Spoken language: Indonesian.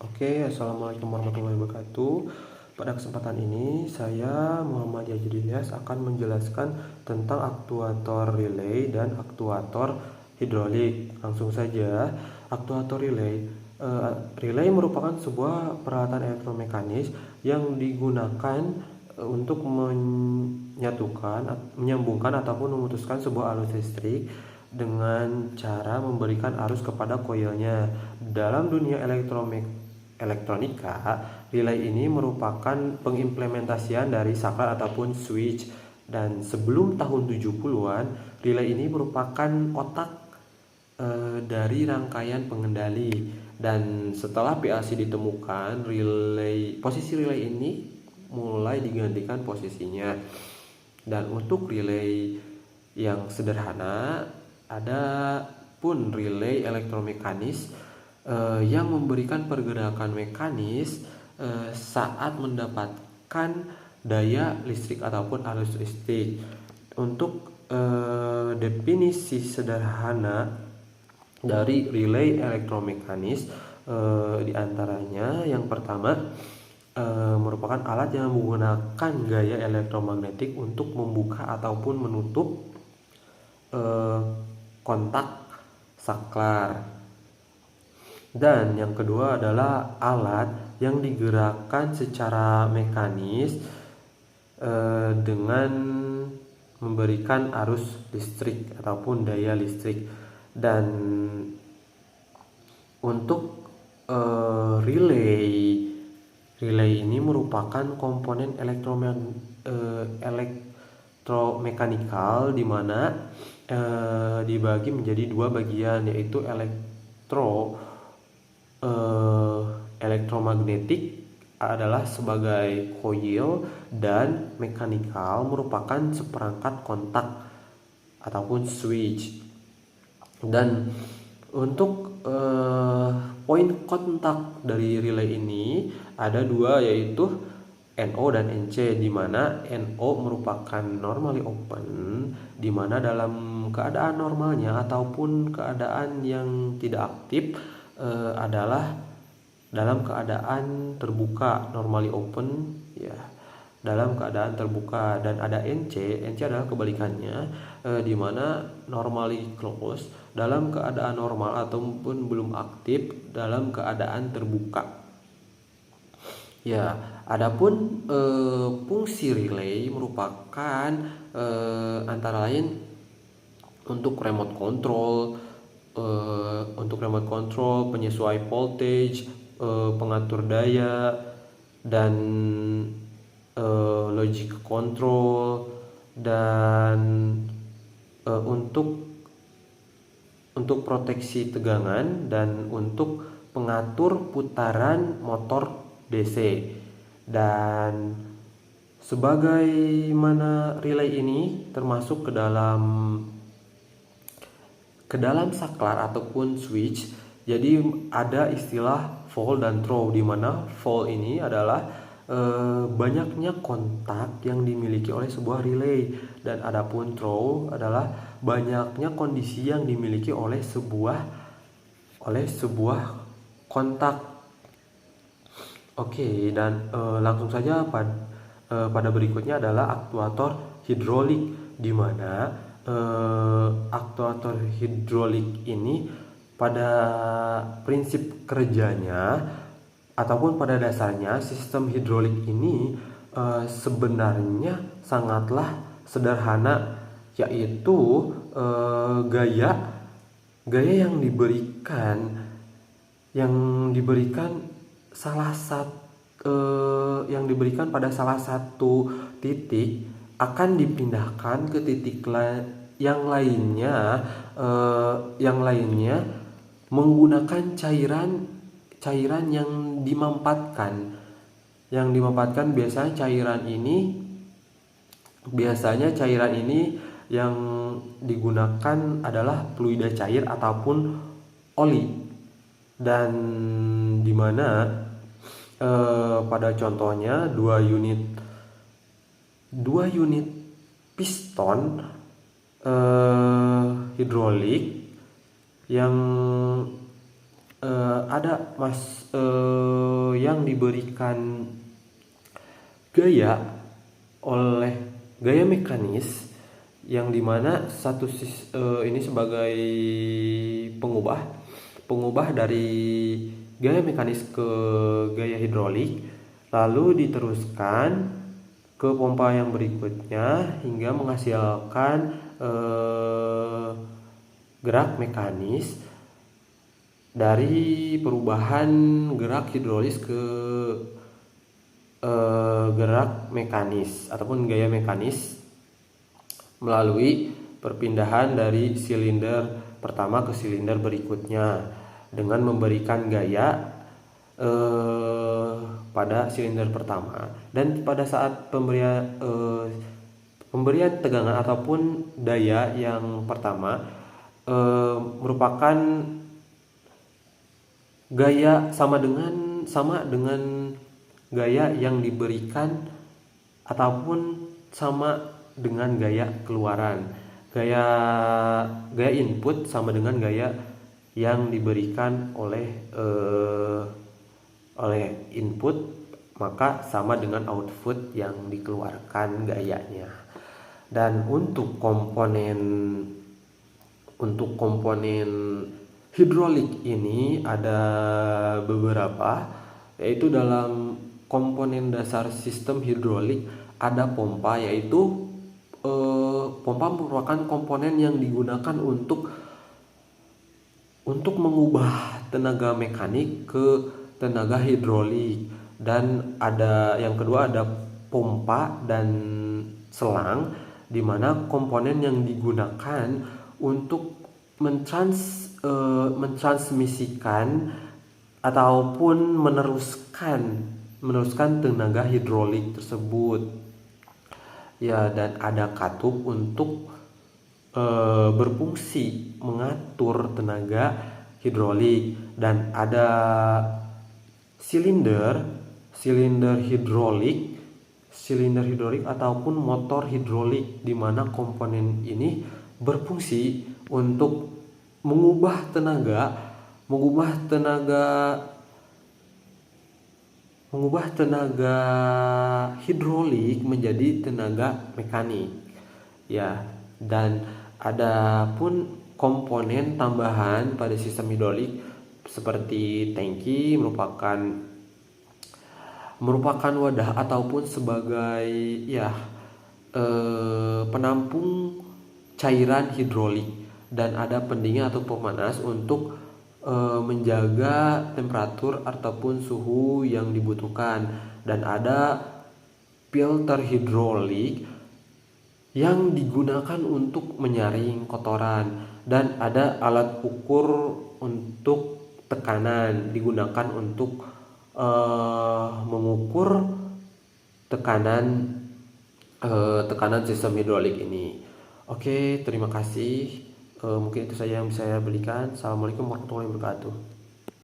Oke, Assalamualaikum warahmatullahi wabarakatuh. Pada kesempatan ini, saya Muhammad Yazid Ilyas akan menjelaskan tentang aktuator relay dan aktuator hidrolik. Langsung saja, aktuator relay. Relay merupakan sebuah peralatan elektromekanis yang digunakan untuk menyambungkan ataupun memutuskan sebuah arus listrik dengan cara memberikan arus kepada koilnya. Dalam dunia elektronika, relay ini merupakan pengimplementasian dari saklar ataupun switch, dan sebelum tahun 70-an, relay ini merupakan otak dari rangkaian pengendali. Dan setelah PLC ditemukan, posisi relay ini mulai digantikan posisinya. Dan untuk relay yang sederhana, ada pun relay elektromekanis yang memberikan pergerakan mekanis saat mendapatkan daya listrik ataupun arus listrik. Untuk definisi sederhana dari relay elektromekanis, diantaranya yang pertama, merupakan alat yang menggunakan gaya elektromagnetik untuk membuka ataupun menutup kontak saklar. Dan yang kedua adalah alat yang digerakkan secara mekanis dengan memberikan arus listrik ataupun daya listrik. Dan untuk relay ini merupakan komponen elektromekanikal di mana dibagi menjadi dua bagian, yaitu elektromagnetik adalah sebagai coil, dan mekanikal merupakan seperangkat kontak ataupun switch. Dan untuk poin kontak dari relay ini ada dua, yaitu NO dan NC, di mana NO merupakan normally open, di mana dalam keadaan normalnya ataupun keadaan yang tidak aktif adalah dalam keadaan terbuka, normally open ya, dalam keadaan terbuka. Dan ada NC adalah kebalikannya, di mana normally close, dalam keadaan normal ataupun belum aktif dalam keadaan terbuka. Ya, adapun fungsi relay merupakan antara lain untuk remote control, penyesuai voltage, pengatur daya, dan logic control, dan untuk proteksi tegangan, dan untuk pengatur putaran motor DC. Dan sebagaimana relay ini termasuk ke dalam saklar ataupun switch, jadi ada istilah fall dan throw, di mana fall ini adalah banyaknya kontak yang dimiliki oleh sebuah relay, dan adapun throw adalah banyaknya kondisi yang dimiliki oleh sebuah kontak. Oke, dan langsung saja pada berikutnya adalah aktuator hidrolik, di mana aktuator hidrolik ini pada prinsip kerjanya ataupun pada dasarnya sistem hidrolik ini sebenarnya sangatlah sederhana, yaitu gaya yang diberikan pada salah satu titik akan dipindahkan ke titik yang lainnya menggunakan cairan yang dimampatkan. Biasanya cairan ini yang digunakan adalah fluida cair ataupun oli. Dan dimana pada contohnya dua unit piston hidrolik yang ada yang diberikan gaya oleh gaya mekanis, yang dimana ini sebagai pengubah dari gaya mekanis ke gaya hidrolik, lalu diteruskan ke pompa yang berikutnya hingga menghasilkan gerak mekanis dari perubahan gerak hidrolis ke gerak mekanis ataupun gaya mekanis melalui perpindahan dari silinder pertama ke silinder berikutnya dengan memberikan gaya pada silinder pertama. Dan pada saat pemberian tegangan ataupun daya yang pertama merupakan gaya sama dengan gaya yang diberikan ataupun sama dengan gaya keluaran. Gaya input sama dengan gaya yang diberikan oleh input, maka sama dengan output yang dikeluarkan gayanya. Dan untuk komponen hidrolik ini ada beberapa, yaitu dalam komponen dasar sistem hidrolik ada pompa, yaitu pompa merupakan komponen yang digunakan untuk mengubah tenaga mekanik ke tenaga hidrolik. Dan ada yang kedua, ada pompa dan selang, di mana komponen yang digunakan untuk mentransmisikan ataupun meneruskan tenaga hidrolik tersebut. Ya, dan ada katup untuk berfungsi mengatur tenaga hidrolik, dan ada silinder hidrolik ataupun motor hidrolik, di mana komponen ini berfungsi untuk mengubah tenaga hidrolik menjadi tenaga mekanik. Ya, dan ada pun komponen tambahan pada sistem hidrolik seperti tangki, merupakan wadah ataupun sebagai penampung cairan hidrolik, dan ada pendingin atau pemanas untuk menjaga temperatur ataupun suhu yang dibutuhkan. Dan ada filter hidrolik yang digunakan untuk menyaring kotoran, dan ada alat ukur untuk tekanan, digunakan untuk mengukur tekanan sistem hidrolik ini. Oke, terima kasih. Mungkin itu saja yang bisa saya berikan. Assalamualaikum warahmatullahi wabarakatuh.